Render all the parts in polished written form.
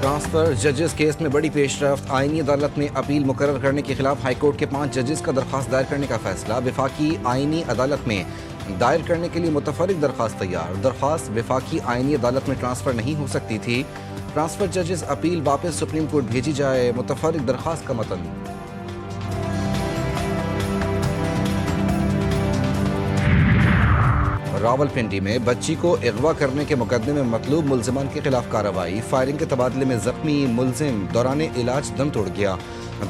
Transfer जजेस case में बड़ी पेशरफ्त। आईनी अदालत में अपील मुकर्रर करने के खिलाफ हाईकोर्ट के 5 जजेस का दरख्वास्त दायर करने का फैसला। वफाकी आईनी अदालत में दायर करने के लिए मुतफर्रिक दरख्वास्त तैयार। दरख्वास्त वफाकी आईनी अदालत में ट्रांसफर नहीं हो सकती थी। ट्रांसफर जजेस अपील वापस सुप्रीम कोर्ट भेजी जाए। मुतफर्रिक दरख्वास्त का मतन। रावलपिंडी में बच्ची को अगवा करने के मुकदमे में मतलूब मुलजिमान के खिलाफ कार्रवाई। फायरिंग के तबादले में जख्मी मुलजिम दौरान इलाज दम तोड़ गया।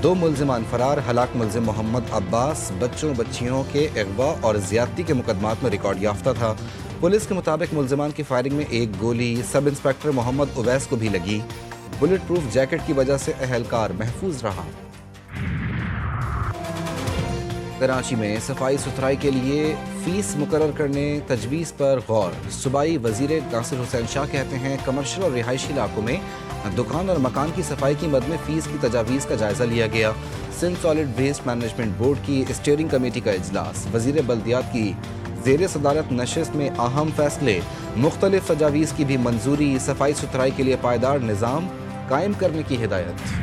2 मुलजिमान फरार। हलाक मुलजिम मोहम्मद अब्बास बच्चियों के अगवा और ज्यादती के मुकदमात में रिकॉर्ड याफ्ता था। पुलिस के मुताबिक मुलजिमान की फायरिंग में एक गोली सब इंस्पेक्टर मोहम्मद उवैस को भी लगी। बुलेट प्रूफ जैकेट की वजह से अहलकार महफूज रहा। कराची में सफाई सुथराई के लिए फीस मुकर्रर करने तजवीज़ पर गौर। सूबाई वज़ीर नासिर हुसैन शाह कहते हैं कमर्शियल और रिहायशी इलाकों में दुकान और मकान की सफाई की मद में फ़ीस की तजावीज़ का जायज़ा लिया गया। Sindh solid waste management board की स्टीयरिंग कमेटी का इजलास। वज़ीर बल्दियात की ज़ेर सदारत नशिस्त में अहम फैसले। मुख्तलिफ तजावीज़ की भी मंजूरी। सफाई सुथराई के लिए पायदार निज़ाम कायम करने की हिदायत।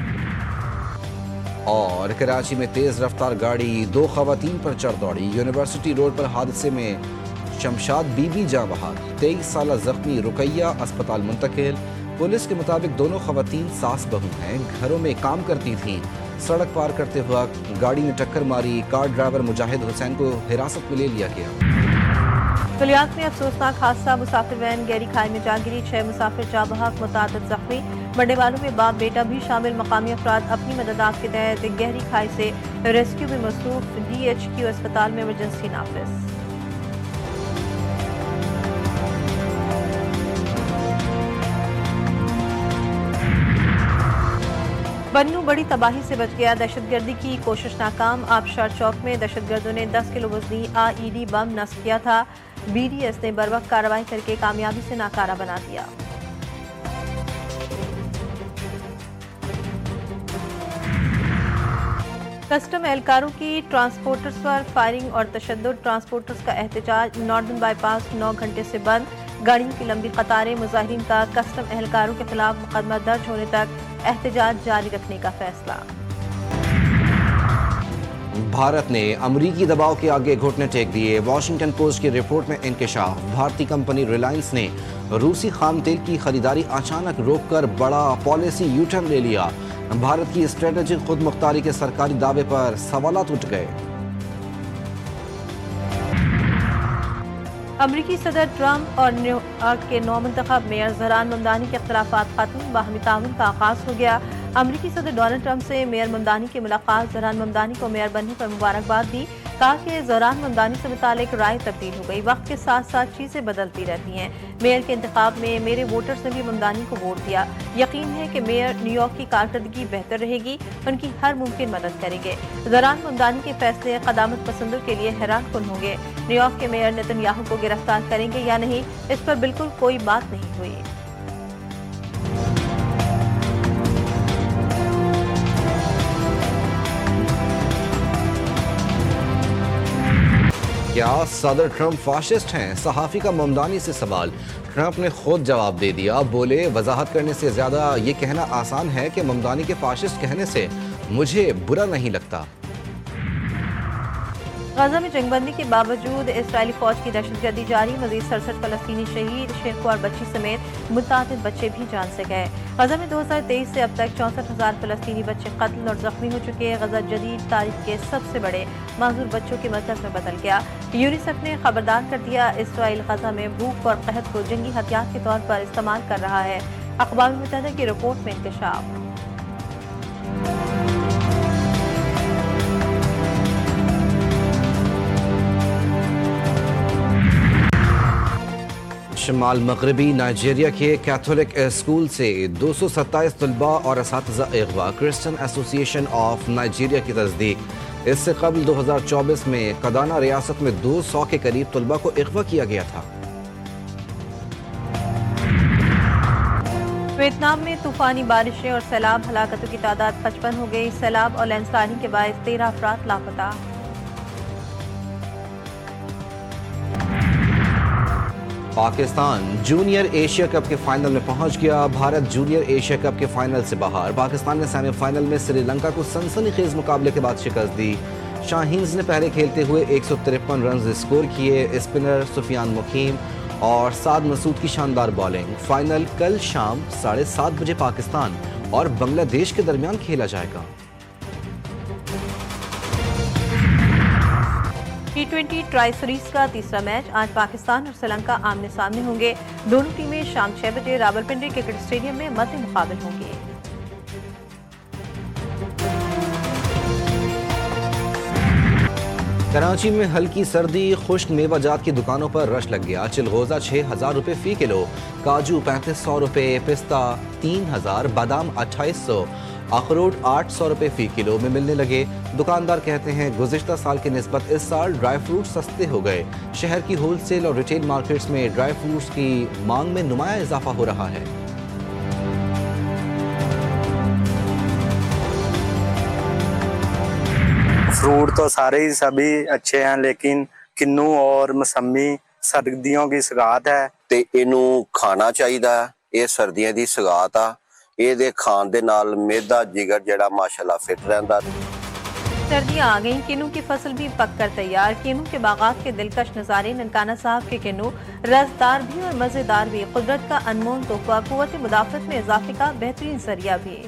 और कराची में तेज रफ्तार गाड़ी 2 खवातीन पर चढ़ दौड़ी। यूनिवर्सिटी रोड पर हादसे में शमशाद बीबी जाँ बहाल। 23 साल जख्मी रुकैया अस्पताल मुंतकिल। पुलिस के मुताबिक दोनों खवातीन सास बहू हैं, घरों में काम करती थीं। सड़क पार करते हुआ गाड़ी ने टक्कर मारी। कार ड्राइवर मुजाहिद हुसैन को हिरासत में ले लिया गया। कुलियात में अफसोसनाक हादसा। मुसाफिर वैन गहरी खाई में जा गिरी। 6 मुसाफिर जाँ बहक, मुतादिद जख्मी। मरने वालों में बाप बेटा भी शामिल। मकामी अफराद अपनी मददात के तहत गहरी खाई से रेस्क्यू में मसरूफ। DHQ अस्पताल में इमरजेंसी नाफिज। बन्नू बड़ी तबाही से बच गया। दहशतगर्दी की कोशिश नाकाम। आबशार चौक में दहशतगर्दों ने 10 किलो वजनी IED बम नस्ब किया था। BDS ने बरवक्त कार्रवाई करके कामयाबी से नाकारा बना दिया। कस्टम एहलकारों की ट्रांसपोर्टर्स पर फायरिंग और तशद्दुद। ट्रांसपोर्टर्स का एहतजाज। नॉर्दर्न बाईपास 9 घंटे से बंद। गाड़ियों की लंबी कतारें। मुजाहिरीन का कस्टम एहलकारों के खिलाफ मुकदमा दर्ज होने तक एहतजाज जारी रखने का फैसला। भारत ने अमरीकी दबाव के आगे घुटने टेक दिए। वॉशिंगटन पोस्ट की रिपोर्ट में इंकशाफ। भारतीय कंपनी रिलायंस ने रूसी खाम तेल की खरीदारी अचानक रोककर बड़ा पॉलिसी यूटर्न ले लिया। भारत की स्ट्रेटेजिक खुद मुख्तारी के सरकारी दावे पर सवालात उठ गए। अमरीकी सदर ट्रंप और न्यूयॉर्क के नौमुंतखब मेयर ज़हरान ममदानी के इख्तिलाफात खत्म। बाहमी ताउन का आगाज हो गया। अमरीकी सदर डोनाल्ड ट्रंप से मेयर ममदानी की मुलाकात। ज़हरान ममदानी को मेयर बनने पर मुबारकबाद दी। कहा कि ज़हरान ममदानी से मुतालिक राय तब्दील हो गई। वक्त के साथ साथ चीज़ें बदलती रहती हैं। मेयर के इंतखाब में मेरे वोटर्स ने भी ममदानी को वोट दिया। यकीन है कि मेयर न्यूयॉर्क की कारकर्दगी बेहतर रहेगी। उनकी हर मुमकिन मदद करेंगे। ज़हरान ममदानी के फैसले क़दामत पसंदों के लिए हैरान कुन होंगे। न्यूयॉर्क के मेयर नेतन्याहू को गिरफ्तार करेंगे या नहीं, इस पर बिल्कुल कोई बात नहीं हुई। क्या सदर ट्रंप फाशिस्ट हैं? सहाफ़ी का ममदानी से सवाल। ट्रंप ने खुद जवाब दे दिया। बोले वजाहत करने से ज़्यादा ये कहना आसान है कि ममदानी के फाशिस्ट कहने से मुझे बुरा नहीं लगता। गजा में जंगबंदी के बावजूद इसराइली फौज की दहशतगर्दी जारी। मजीद 67 फलस्तीनी शहीद। शेख और बच्ची समेत मुतादिद बच्चे भी जान से गए। गजा में 2023 से अब तक 64,000 फलस्तीनी बच्चे कत्ल और जख्मी हो चुके हैं। गजा जदीद तारीख के सबसे बड़े माजूर बच्चों के मरकज में बदल गया। यूनिसेफ ने खबरदार कर दिया इसराइल गजा में भूख और कहत को जंगी हथियार के तौर पर इस्तेमाल कर रहा है। अक़वाम मुत्तहिदा की रिपोर्ट में इंकशाफ। शमाल मगरबी नाइजीरिया के कैथोलिक स्कूल से 227 तलबा और असातिज़ा अगवा। क्रिश्चियन एसोसिएशन ऑफ नाइजीरिया की तस्दीक। इससे कबल 2024 में कदाना रियासत में 200 के करीब तलबा को अगवा किया गया था। वियतनाम में तूफानी बारिशें और सैलाब। हलाकतों की तादाद 55 हो गई। सैलाब और लैंडस्लाइडिंग के बायस 13 अफराद लापता। पाकिस्तान जूनियर एशिया कप के फाइनल में पहुंच गया। भारत जूनियर एशिया कप के फाइनल से बाहर। पाकिस्तान ने सेमीफाइनल में श्रीलंका को सनसनीखेज मुकाबले के बाद शिकस्त दी। शाहीन्स ने पहले खेलते हुए 153 रन स्कोर किए। स्पिनर सुफियान मुकीम और साद मसूद की शानदार बॉलिंग। फाइनल कल शाम 7:30 बजे पाकिस्तान और बांग्लादेश के दरमियान खेला जाएगा। T20 ट्राई सीरीज का तीसरा मैच आज पाकिस्तान और श्रीलंका आमने सामने होंगे। दोनों टीमें शाम 6 बजे रावलपिंडी क्रिकेट स्टेडियम में मद्दे मुकाबल होंगी। कराची में हल्की सर्दी, खुश्क मेवाजात की दुकानों पर रश लग गया। चिलगोजा 6,000 रुपये फी किलो, काजू 3500 रुपये, पिस्ता 3,000, बादाम 2800, अखरोट 800 रुपये फी किलो में मिलने लगे। दुकानदार कहते हैं गुज़िश्ता साल की निस्बत इस साल ड्राई फ्रूट सस्ते हो गए। शहर की होल सेल और रिटेल मार्केट्स में ड्राई फ्रूट्स की मांग में नुमाया इजाफा हो रहा है। फ्रूट तो सारे ही सभी अच्छे हैं, लेकिन किन्नू और मौसमी सर्दियों की सगात है ਤੇ ਇਹਨੂੰ ਖਾਣਾ ਚਾਹੀਦਾ। ਇਹ ਸਰਦੀਆਂ ਦੀ ਸਗਾਤ ਆ। ਇਹਦੇ ਖਾਣ ਦੇ ਨਾਲ ਮਿਹਦਾ ਜਿਗਰ ਜਿਹੜਾ ਮਾਸ਼ਾਅੱਲਾ ਫਿੱਟ ਰਹਿੰਦਾ। सर्दियां आ गईं, किन्नू की फसल भी पक कर तैयार। किन्नू के बागात के दिलकश नज़ारे। ननकाना साहब के किन्नू रसदार भी और मज़ेदार भी। कुदरत का अनमोल तोहफा, कुव्वत मुदाफ़त में इजाफे का बेहतरीन जरिया भी।